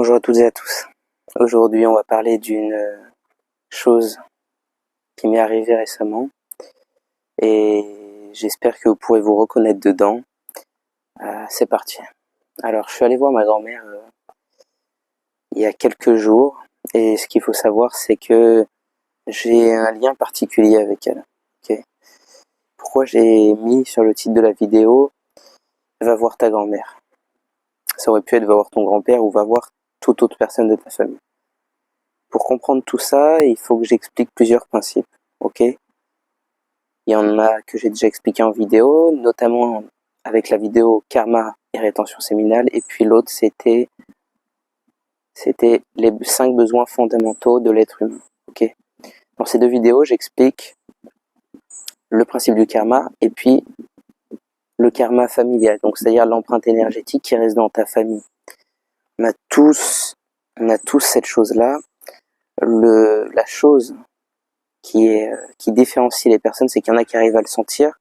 Bonjour à toutes et à tous. Aujourd'hui, on va parler d'une chose qui m'est arrivée récemment et j'espère que vous pourrez vous reconnaître dedans. C'est parti. Alors, je suis allé voir ma grand-mère il y a quelques jours et ce qu'il faut savoir, c'est que j'ai un lien particulier avec elle. Okay. Pourquoi j'ai mis sur le titre de la vidéo « Va voir ta grand-mère ». Ça aurait pu être « Va voir ton grand-père » ou « Va voir toute autre personne de ta famille ». Pour comprendre tout ça, il faut que j'explique plusieurs principes, ok? Il y en a que j'ai déjà expliqué en vidéo, notamment avec la vidéo Karma et rétention séminale, et puis l'autre c'était les 5 besoins fondamentaux de l'être humain, ok? Dans ces deux vidéos, j'explique le principe du karma et puis le karma familial, donc c'est-à-dire l'empreinte énergétique qui reste dans ta famille. On a tous cette chose-là. La chose qui différencie les personnes, c'est qu'il y en a qui arrivent à le sentir,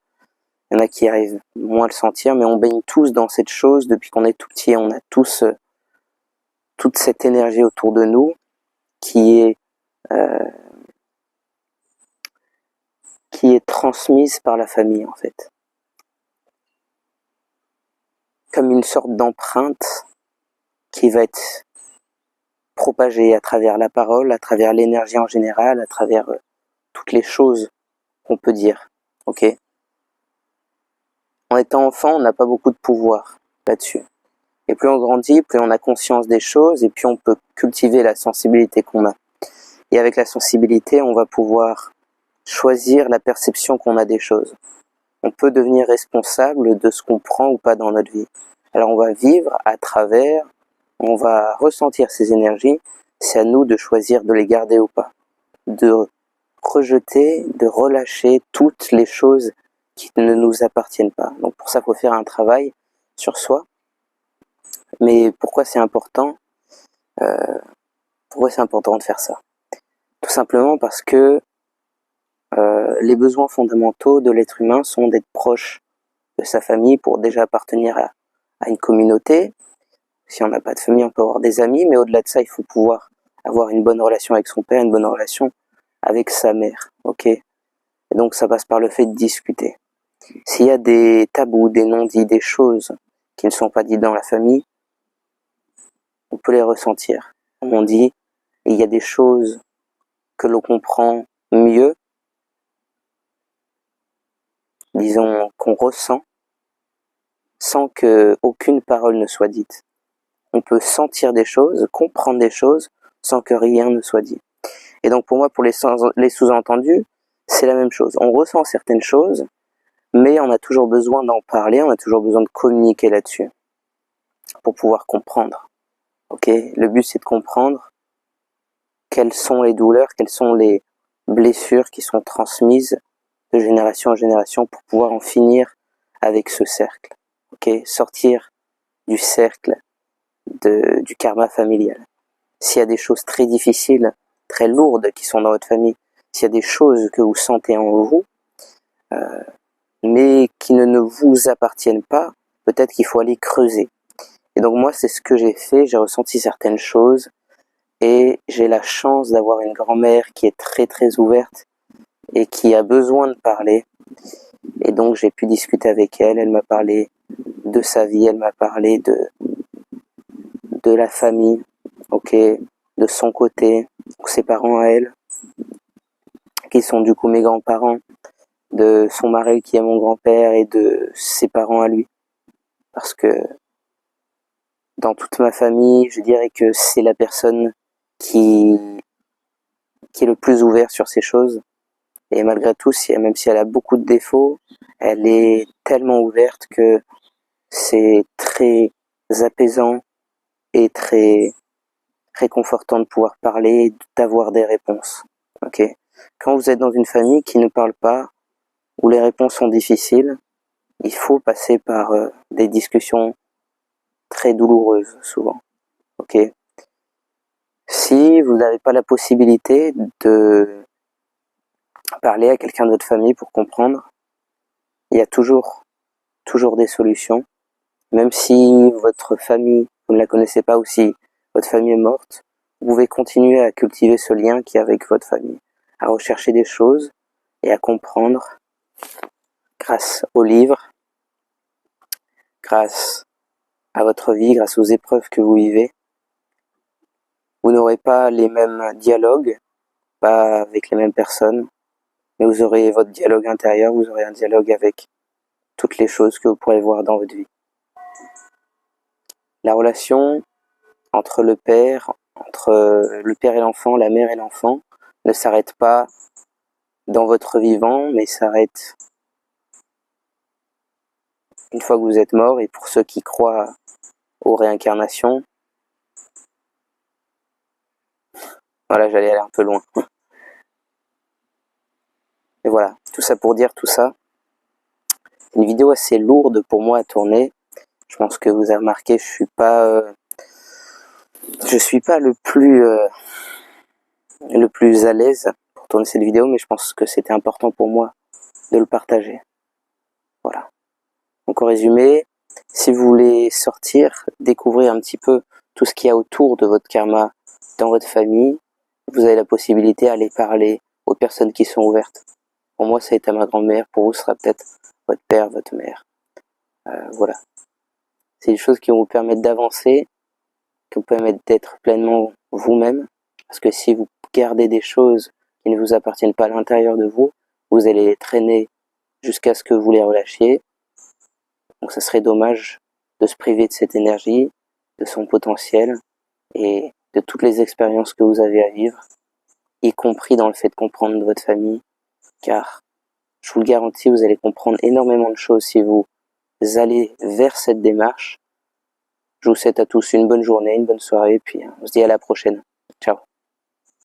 il y en a qui arrivent moins à le sentir, mais on baigne tous dans cette chose depuis qu'on est tout petit. On a tous toute cette énergie autour de nous qui est transmise par la famille, en fait. Comme une sorte d'empreinte qui va être propagée à travers la parole, à travers l'énergie en général, à travers toutes les choses qu'on peut dire, ok? En étant enfant, on n'a pas beaucoup de pouvoir là-dessus. Et plus on grandit, plus on a conscience des choses, et puis on peut cultiver la sensibilité qu'on a. Et avec la sensibilité, on va pouvoir choisir la perception qu'on a des choses. On peut devenir responsable de ce qu'on prend ou pas dans notre vie. Alors on va vivre à travers, on va ressentir ces énergies, c'est à nous de choisir de les garder ou pas. De rejeter, de relâcher toutes les choses qui ne nous appartiennent pas. Donc pour ça, il faut faire un travail sur soi. Mais pourquoi c'est important de faire ça? Tout simplement parce que les besoins fondamentaux de l'être humain sont d'être proche de sa famille pour déjà appartenir à une communauté. Si on n'a pas de famille, on peut avoir des amis, mais au-delà de ça, il faut pouvoir avoir une bonne relation avec son père, une bonne relation avec sa mère, ok? Et donc ça passe par le fait de discuter. S'il y a des tabous, des non-dits, des choses qui ne sont pas dites dans la famille, on peut les ressentir. Comme on dit, il y a des choses que l'on comprend mieux, disons qu'on ressent, sans que aucune parole ne soit dite. On peut sentir des choses, comprendre des choses, sans que rien ne soit dit. Et donc pour moi, pour les sous-entendus, c'est la même chose. On ressent certaines choses, mais on a toujours besoin d'en parler, on a toujours besoin de communiquer là-dessus, pour pouvoir comprendre. Ok, le but c'est de comprendre quelles sont les douleurs, quelles sont les blessures qui sont transmises de génération en génération pour pouvoir en finir avec ce cercle. Ok, sortir du cercle du karma familial. S'il y a des choses très difficiles, très lourdes qui sont dans votre famille, s'il y a des choses que vous sentez en vous, mais qui ne vous appartiennent pas, peut-être qu'il faut aller creuser. Et donc moi, c'est ce que j'ai fait, j'ai ressenti certaines choses, et j'ai la chance d'avoir une grand-mère qui est très très ouverte, et qui a besoin de parler, et donc j'ai pu discuter avec elle, elle m'a parlé de sa vie, elle m'a parlé de la famille, ok, de son côté, ses parents à elle, qui sont du coup mes grands-parents, de son mari qui est mon grand-père et de ses parents à lui. Parce que dans toute ma famille, je dirais que c'est la personne qui est le plus ouverte sur ces choses. Et malgré tout, même si elle a beaucoup de défauts, elle est tellement ouverte que c'est très apaisant et très réconfortant de pouvoir parler, d'avoir des réponses. Ok. Quand vous êtes dans une famille qui ne parle pas, où les réponses sont difficiles, il faut passer par des discussions très douloureuses, souvent. Ok. Si vous n'avez pas la possibilité de parler à quelqu'un de votre famille pour comprendre, il y a toujours des solutions. Même si votre famille, vous ne la connaissez pas, ou si votre famille est morte, vous pouvez continuer à cultiver ce lien qui est avec votre famille, à rechercher des choses et à comprendre grâce aux livres, grâce à votre vie, grâce aux épreuves que vous vivez. Vous n'aurez pas les mêmes dialogues, pas avec les mêmes personnes, mais vous aurez votre dialogue intérieur, vous aurez un dialogue avec toutes les choses que vous pourrez voir dans votre vie. La relation entre le père et l'enfant, la mère et l'enfant, ne s'arrête pas dans votre vivant, mais s'arrête une fois que vous êtes mort. Et pour ceux qui croient aux réincarnations, voilà, j'allais aller un peu loin. Et voilà, tout ça pour dire tout ça. C'est une vidéo assez lourde pour moi à tourner. Je pense que vous avez remarqué, je suis pas le plus à l'aise pour tourner cette vidéo, mais je pense que c'était important pour moi de le partager. Voilà. Donc en résumé, si vous voulez sortir, découvrir un petit peu tout ce qu'il y a autour de votre karma dans votre famille, vous avez la possibilité d'aller parler aux personnes qui sont ouvertes. Pour moi, ça a été ma grand-mère, pour vous, ce sera peut-être votre père, votre mère. Voilà. C'est des choses qui vont vous permettre d'avancer, qui vous permettent d'être pleinement vous-même, parce que si vous gardez des choses qui ne vous appartiennent pas à l'intérieur de vous, vous allez les traîner jusqu'à ce que vous les relâchiez. Donc ça serait dommage de se priver de cette énergie, de son potentiel et de toutes les expériences que vous avez à vivre, y compris dans le fait de comprendre votre famille, car je vous le garantis, vous allez comprendre énormément de choses si vous allez vers cette démarche. Je vous souhaite à tous une bonne journée, une bonne soirée, puis on se dit à la prochaine. Ciao.